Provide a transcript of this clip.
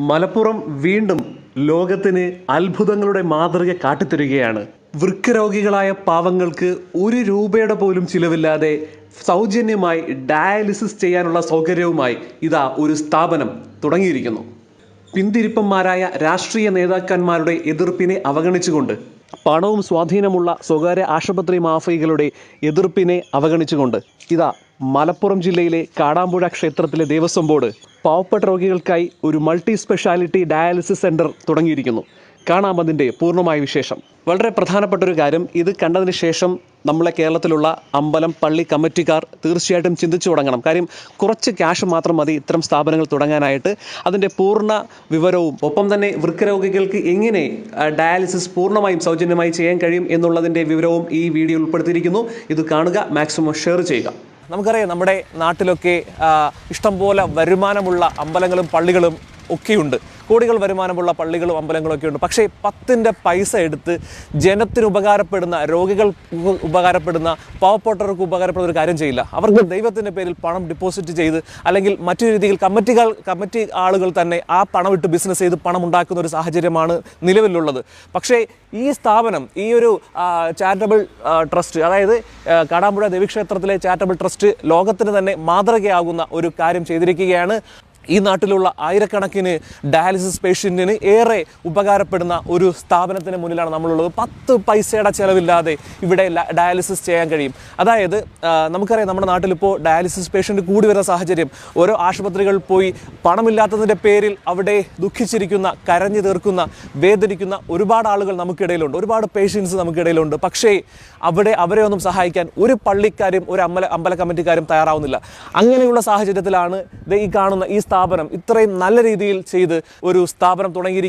മലപ്പുറം വീണ്ടും ലോകത്തിന് അത്ഭുതങ്ങളുടെ മാതൃക കാട്ടിത്തരികയാണ്. വൃക്കരോഗികളായ പാവങ്ങൾക്ക് ₹1 പോലും ചിലവില്ലാതെ സൗജന്യമായി ഡയാലിസിസ് ചെയ്യാനുള്ള സൗകര്യവുമായി ഇതാ ഒരു സ്ഥാപനം തുടങ്ങിയിരിക്കുന്നു. പിന്തിരിപ്പന്മാരായ രാഷ്ട്രീയ നേതാക്കന്മാരുടെ എതിർപ്പിനെ അവഗണിച്ചുകൊണ്ട്, പണവും സ്വാധീനമുള്ള സ്വകാര്യ ആശുപത്രി മാഫിയകളുടെ എതിർപ്പിനെ അവഗണിച്ചുകൊണ്ട് ഇതാ മലപ്പുറം ജില്ലയിലെ കാടാമ്പുഴ ക്ഷേത്രത്തിലെ ദേവസ്വം ബോർഡ് പാവപ്പെട്ട രോഗികൾക്കായി ഒരു മൾട്ടി സ്പെഷ്യാലിറ്റി ഡയാലിസിസ് സെൻറ്റർ തുടങ്ങിയിരിക്കുന്നു. കാണാം അതിൻ്റെ പൂർണ്ണമായ വിശേഷം. വളരെ പ്രധാനപ്പെട്ട ഒരു കാര്യം, ഇത് കണ്ടതിന് ശേഷം നമ്മളെ കേരളത്തിലുള്ള അമ്പലം പള്ളി കമ്മിറ്റിക്കാർ തീർച്ചയായിട്ടും ചിന്തിച്ചു തുടങ്ങണം. കാര്യം കുറച്ച് ക്യാഷ് മാത്രം മതി ഇത്തരം സ്ഥാപനങ്ങൾ തുടങ്ങാനായിട്ട്. അതിൻ്റെ പൂർണ്ണ വിവരവും ഒപ്പം തന്നെ വൃക്കരോഗികൾക്ക് എങ്ങനെ ഡയാലിസിസ് പൂർണ്ണമായും സൗജന്യമായി ചെയ്യാൻ കഴിയും എന്നുള്ളതിൻ്റെ വിവരവും ഈ വീഡിയോ ഉൾപ്പെടുത്തിയിരിക്കുന്നു. ഇത് കാണുക, മാക്സിമം ഷെയർ ചെയ്യുക. നമുക്കറിയാം, നമ്മുടെ നാട്ടിലൊക്കെ ഇഷ്ടംപോലെ വരുമാനമുള്ള അമ്പലങ്ങളും പള്ളികളും ഒക്കെയുണ്ട്. കോടികൾ വരുമാനമുള്ള പള്ളികളും അമ്പലങ്ങളൊക്കെ ഉണ്ട്. പക്ഷേ 10ൻ്റെ പൈസ എടുത്ത് ജനത്തിന് ഉപകാരപ്പെടുന്ന, രോഗികൾക്ക് ഉപകാരപ്പെടുന്ന, പാവപ്പെട്ടവർക്ക് ഉപകാരപ്പെടുന്ന ഒരു കാര്യം ചെയ്യില്ല. അവർക്ക് ദൈവത്തിൻ്റെ പേരിൽ പണം ഡിപ്പോസിറ്റ് ചെയ്ത് അല്ലെങ്കിൽ മറ്റു രീതിയിൽ കമ്മിറ്റി ആളുകൾ തന്നെ ആ പണം ഇട്ട് ബിസിനസ് ചെയ്ത് പണം ഉണ്ടാക്കുന്ന ഒരു സാഹചര്യമാണ് നിലവിലുള്ളത്. പക്ഷേ ഈ സ്ഥാപനം, ഈ ഒരു ചാരിറ്റബിൾ ട്രസ്റ്റ്, അതായത് കാടാമ്പുഴ ദേവീക്ഷേത്രത്തിലെ ചാരിറ്റബിൾ ട്രസ്റ്റ് ലോകത്തിന് തന്നെ മാതൃകയാകുന്ന ഒരു കാര്യം ചെയ്തിരിക്കുകയാണ്. ഈ നാട്ടിലുള്ള ആയിരക്കണക്കിന് ഡയാലിസിസ് പേഷ്യൻറ്റിന് ഏറെ ഉപകാരപ്പെടുന്ന ഒരു സ്ഥാപനത്തിന് മുന്നിലാണ് നമ്മളുള്ളത്. 10 പൈസയുടെ ചിലവില്ലാതെ ഇവിടെ ഡയാലിസിസ് ചെയ്യാൻ കഴിയും. അതായത് നമുക്കറിയാം, നമ്മുടെ നാട്ടിലിപ്പോൾ ഡയാലിസിസ് പേഷ്യൻ്റ് കൂടി വരുന്ന സാഹചര്യം. ഓരോ ആശുപത്രികളിൽ പോയി പണമില്ലാത്തതിൻ്റെ പേരിൽ അവിടെ ദുഃഖിച്ചിരിക്കുന്ന, കരഞ്ഞു തീർക്കുന്ന, വേദനിക്കുന്ന ഒരുപാട് ആളുകൾ നമുക്കിടയിലുണ്ട്, ഒരുപാട് പേഷ്യൻസ് നമുക്കിടയിലുണ്ട്. പക്ഷേ അവരെ ഒന്നും സഹായിക്കാൻ ഒരു പള്ളിക്കാരും ഒരു അമ്പല കമ്മിറ്റിക്കാരും തയ്യാറാവുന്നില്ല. അങ്ങനെയുള്ള സാഹചര്യത്തിലാണ് ഈ കാണുന്ന ഈ സ്ഥാപനം ഇത്രയും നല്ല രീതിയിൽ ചെയ്ത് ഒരു സ്ഥാപനം തുടങ്ങിയിരിക്കുന്നത്.